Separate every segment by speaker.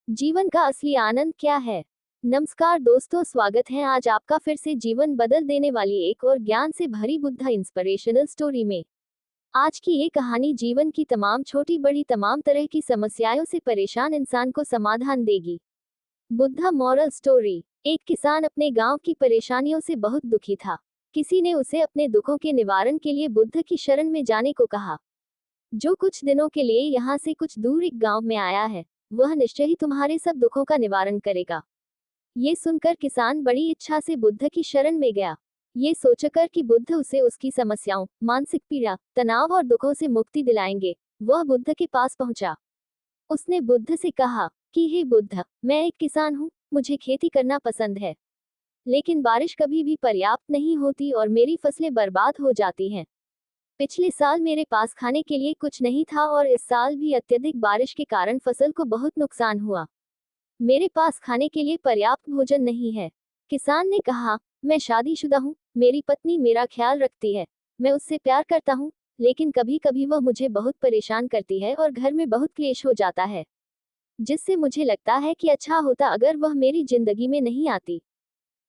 Speaker 1: जीवन का असली आनंद क्या है? नमस्कार दोस्तों, स्वागत है आज आपका फिर से जीवन बदल देने वाली एक और ज्ञान से भरी बुद्धा इंस्पिरेशनल स्टोरी में। आज की ये कहानी जीवन की तमाम छोटी बड़ी तमाम तरह की समस्याओं से परेशान इंसान को समाधान देगी। Buddha moral story. एक किसान अपने गांव की परेशानियों से बहुत दुखी था। किसी ने उसे अपने दुखों के निवारण के लिए बुद्ध की शरण में जाने को कहा। जो कुछ दिनों के लिए यहाँ से कुछ दूर एक गांव में आया है, वह निश्चय ही तुम्हारे सब दुखों का निवारण करेगा। ये सुनकर किसान बड़ी इच्छा से बुद्ध की शरण में गया। ये सोचकर कि बुद्ध उसे उसकी समस्याओं, मानसिक पीड़ा, तनाव और दुखों से मुक्ति दिलाएंगे, वह बुद्ध के पास पहुंचा। उसने बुद्ध से कहा कि हे बुद्ध, मैं एक किसान हूँ, मुझे खेती करना पसंद है, लेकिन बारिश कभी भी पर्याप्त नहीं होती और मेरी फसलें बर्बाद हो जाती हैं। पिछले साल मेरे पास खाने के लिए कुछ नहीं था और इस साल भी अत्यधिक बारिश के कारण फसल को बहुत नुकसान हुआ। मेरे पास खाने के लिए पर्याप्त भोजन नहीं है। किसान ने कहा, मैं शादीशुदा हूँ, मेरी पत्नी मेरा ख्याल रखती है, मैं उससे प्यार करता हूँ, लेकिन कभी कभी वह मुझे बहुत परेशान करती है और घर में बहुत क्लेश हो जाता है, जिससे मुझे लगता है कि अच्छा होता अगर वह मेरी जिंदगी में नहीं आती।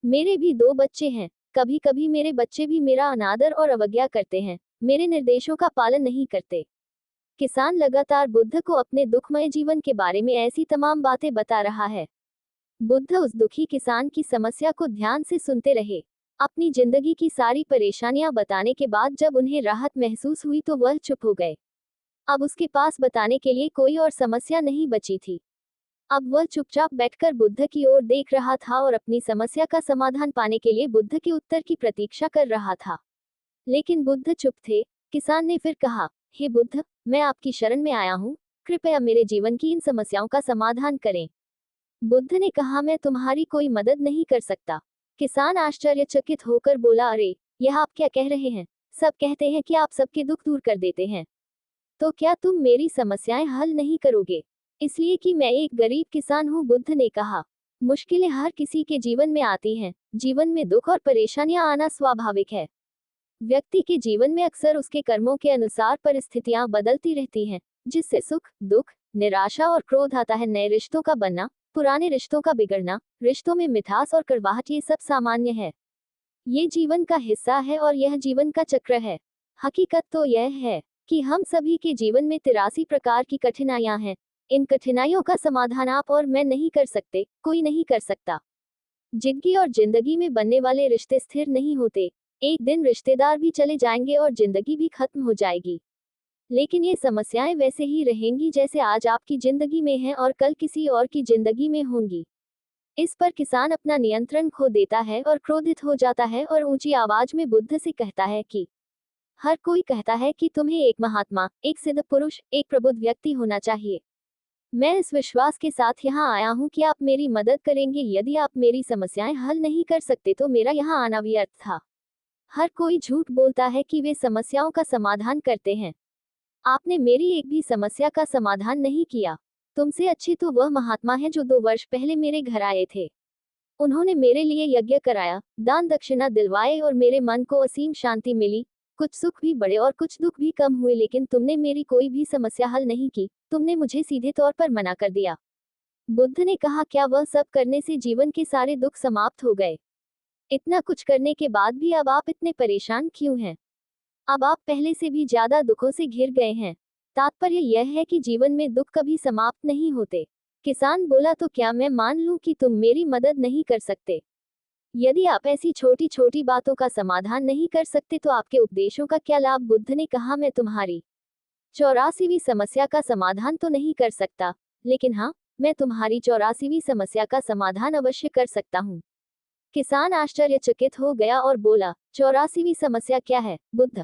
Speaker 1: मेरे भी दो बच्चे हैं, कभी कभी मेरे बच्चे भी मेरा अनादर और अवज्ञा करते हैं, मेरे निर्देशों का पालन नहीं करते। किसान लगातार बुद्ध को अपने दुखमय जीवन के बारे में ऐसी तमाम बातें बता रहा है। बुद्ध उस दुखी किसान की समस्या को ध्यान से सुनते रहे। अपनी जिंदगी की सारी परेशानियां बताने के बाद जब उन्हें राहत महसूस हुई तो वह चुप हो गए। अब उसके पास बताने के लिए कोई और समस्या नहीं बची थी। अब वह चुपचाप बैठकर बुद्ध की ओर देख रहा था और अपनी समस्या का समाधान पाने के लिए बुद्ध के उत्तर की प्रतीक्षा कर रहा था। लेकिन बुद्ध चुप थे। किसान ने फिर कहा, हे बुद्ध, मैं आपकी शरण में आया हूँ, कृपया मेरे जीवन की इन समस्याओं का समाधान करें। बुद्ध ने कहा, मैं तुम्हारी कोई मदद नहीं कर सकता। किसान आश्चर्यचकित होकर बोला, अरे, यह आप क्या कह रहे हैं? सब कहते हैं कि आप सबके दुख दूर कर देते हैं, तो क्या तुम मेरी समस्याएं हल नहीं करोगे? इसलिए कि मैं एक गरीब किसान हूँ, बुद्ध ने कहा। मुश्किलें हर किसी के जीवन में आती हैं, जीवन में दुख और परेशानियां आना स्वाभाविक है। व्यक्ति के जीवन में अक्सर उसके कर्मों के अनुसार परिस्थितियां बदलती रहती हैं, जिससे सुख, दुख, निराशा और क्रोध आता है। नए रिश्तों का बनना, पुराने रिश्तों का बिगड़ना, रिश्तों में मिठास और कड़वाहट, ये सब सामान्य है। ये जीवन का हिस्सा है और यह जीवन का चक्र है। हकीकत तो यह है कि हम सभी के जीवन में 83 प्रकार की कठिनाइयां हैं। इन कठिनाइयों का समाधान आप और मैं नहीं कर सकते, कोई नहीं कर सकता। जिंदगी और जिंदगी में बनने वाले रिश्ते स्थिर नहीं होते। एक दिन रिश्तेदार भी चले जाएंगे और जिंदगी भी खत्म हो जाएगी। लेकिन ये समस्याएं वैसे ही रहेंगी जैसे आज आपकी जिंदगी में हैं और कल किसी और की जिंदगी में होंगी। इस पर किसान अपना नियंत्रण खो देता है और क्रोधित हो जाता है और ऊंची आवाज में बुद्ध से कहता है कि हर कोई कहता है कि तुम्हें एक महात्मा, एक सिद्ध पुरुष, एक प्रबुद्ध व्यक्ति होना चाहिए। मैं इस विश्वास के साथ यहाँ आया हूँ कि आप मेरी मदद करेंगे। यदि आप मेरी समस्याएं हल नहीं कर सकते तो मेरा यहाँ आना व्यर्थ था। हर कोई झूठ बोलता है कि वे समस्याओं का समाधान करते हैं। आपने मेरी एक भी समस्या का समाधान नहीं किया। तुमसे अच्छे तो वह महात्मा है जो 2 वर्ष पहले मेरे घर आए थे। उन्होंने मेरे लिए यज्ञ कराया, दान दक्षिणा दिलवाए और मेरे मन को असीम शांति मिली। कुछ सुख भी बढ़े और कुछ दुख भी कम हुए, लेकिन तुमने मेरी कोई भी समस्या हल नहीं की। तुमने मुझे सीधे तौर पर मना कर दिया। बुद्ध ने कहा, क्या वह सब करने से जीवन के सारे दुख समाप्त हो गए? इतना कुछ करने के बाद भी अब आप इतने परेशान क्यों हैं? अब आप पहले से भी ज्यादा दुखों से घिर गए हैं। तात्पर्य यह है कि जीवन में दुख कभी समाप्त नहीं होते। किसान बोला, तो क्या मैं मान लूं कि तुम मेरी मदद नहीं कर सकते? यदि आप ऐसी छोटी छोटी बातों का समाधान नहीं कर सकते तो आपके उपदेशों का क्या लाभ? बुद्ध ने कहा, मैं तुम्हारी 84वीं समस्या का समाधान तो नहीं कर सकता, लेकिन हाँ, मैं तुम्हारी 84वीं समस्या का समाधान अवश्य कर सकता हूँ। किसान आश्चर्यचकित हो गया और बोला, 84वीं समस्या क्या है, बुद्ध?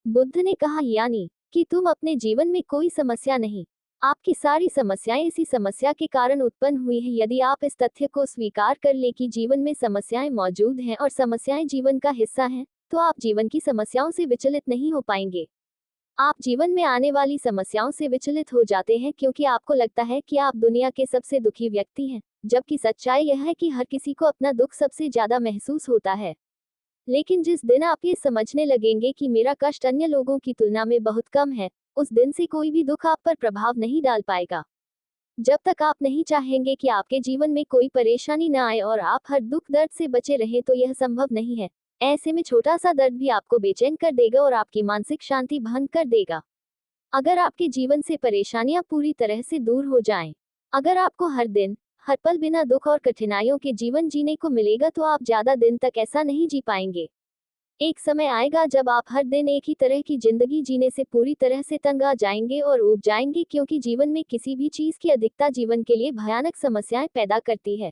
Speaker 1: बुद्ध ने कहा, यानी कि तुम अपने जीवन में कोई समस्या नहीं, आपकी सारी समस्याएं इसी समस्या के कारण उत्पन्न हुई हैं। यदि आप इस तथ्य को स्वीकार कर ले कि जीवन में समस्याएं मौजूद हैं और समस्याएं जीवन का हिस्सा हैं, तो आप जीवन की समस्याओं से विचलित नहीं हो पाएंगे। आप जीवन में आने वाली समस्याओं से विचलित हो जाते हैं क्योंकि आपको लगता है कि आप दुनिया के सबसे दुखी व्यक्ति हैं, जबकि सच्चाई यह है कि हर किसी को अपना दुख सबसे ज्यादा महसूस होता है। लेकिन जिस दिन आप ये समझने लगेंगे कि मेरा कष्ट अन्य लोगों की तुलना में बहुत कम है, उस दिन से कोई भी दुख आप पर प्रभाव नहीं डाल पाएगा। जब तक आप नहीं चाहेंगे कि आपके जीवन में कोई परेशानी न आए और आप हर दुख दर्द से बचे रहें तो यह संभव नहीं है। ऐसे में छोटा सा दर्द भी आपको बेचैन कर देगा और आपकी मानसिक शांति भंग कर देगा। अगर आपके जीवन से परेशानियां पूरी तरह से दूर हो जाएं, अगर आपको हर दिन हर पल बिना दुख और कठिनाइयों के जीवन जीने को मिलेगा तो आप ज्यादा दिन तक ऐसा नहीं जी पाएंगे। एक समय आएगा जब आप हर दिन एक ही तरह की जिंदगी जीने से पूरी तरह से तंग आ जाएंगे और ऊब जाएंगे, क्योंकि जीवन में किसी भी चीज की अधिकता जीवन के लिए भयानक समस्याएं पैदा करती है।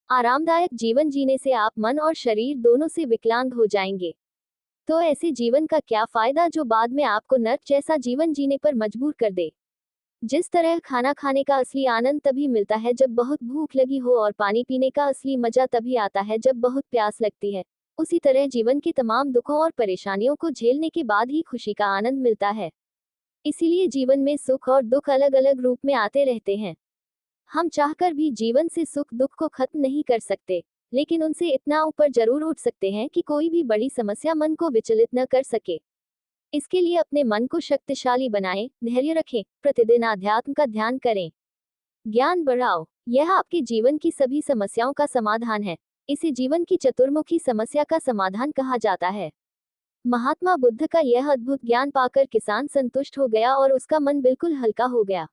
Speaker 1: आरामदायक जीवन जीने से आप मन और शरीर दोनों से विकलांग हो जाएंगे। तो ऐसे जीवन का क्या फायदा जो बाद में आपको नर्क जैसा जीवन जीने पर मजबूर कर दे। जिस तरह खाना खाने का असली आनंद तभी मिलता है जब बहुत भूख लगी हो और पानी पीने का असली मजा तभी आता है जब बहुत प्यास लगती है, उसी तरह जीवन के तमाम दुखों और परेशानियों को झेलने के बाद ही खुशी का आनंद मिलता है। इसीलिए जीवन में सुख और दुख अलग अलग रूप में आते रहते हैं। हम चाहकर भी जीवन से सुख दुख को खत्म नहीं कर सकते, लेकिन उनसे इतना ऊपर जरूर उठ सकते हैं कि कोई भी बड़ी समस्या मन को विचलित न कर सके। इसके लिए अपने मन को शक्तिशाली बनाएं, धैर्य रखें, प्रतिदिन आध्यात्म का ध्यान करें, ज्ञान बढ़ाओ। यह आपके जीवन की सभी समस्याओं का समाधान है। इसे जीवन की चतुर्मुखी समस्या का समाधान कहा जाता है। महात्मा बुद्ध का यह अद्भुत ज्ञान पाकर किसान संतुष्ट हो गया और उसका मन बिल्कुल हल्का हो गया।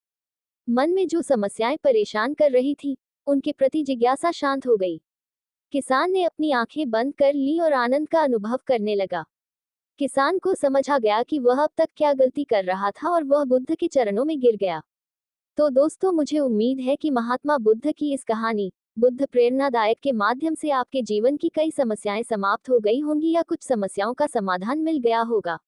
Speaker 1: मन में जो समस्याएं परेशान कर रही थी, उनके प्रति जिज्ञासा शांत हो गई। किसान ने अपनी आंखें बंद कर ली और आनंद का अनुभव करने लगा। किसान को समझ आ गया कि वह अब तक क्या गलती कर रहा था और वह बुद्ध के चरणों में गिर गया। तो दोस्तों, मुझे उम्मीद है कि महात्मा बुद्ध की इस कहानी बुद्ध प्रेरणादायक के माध्यम से आपके जीवन की कई समस्याएं समाप्त हो गई होंगी या कुछ समस्याओं का समाधान मिल गया होगा।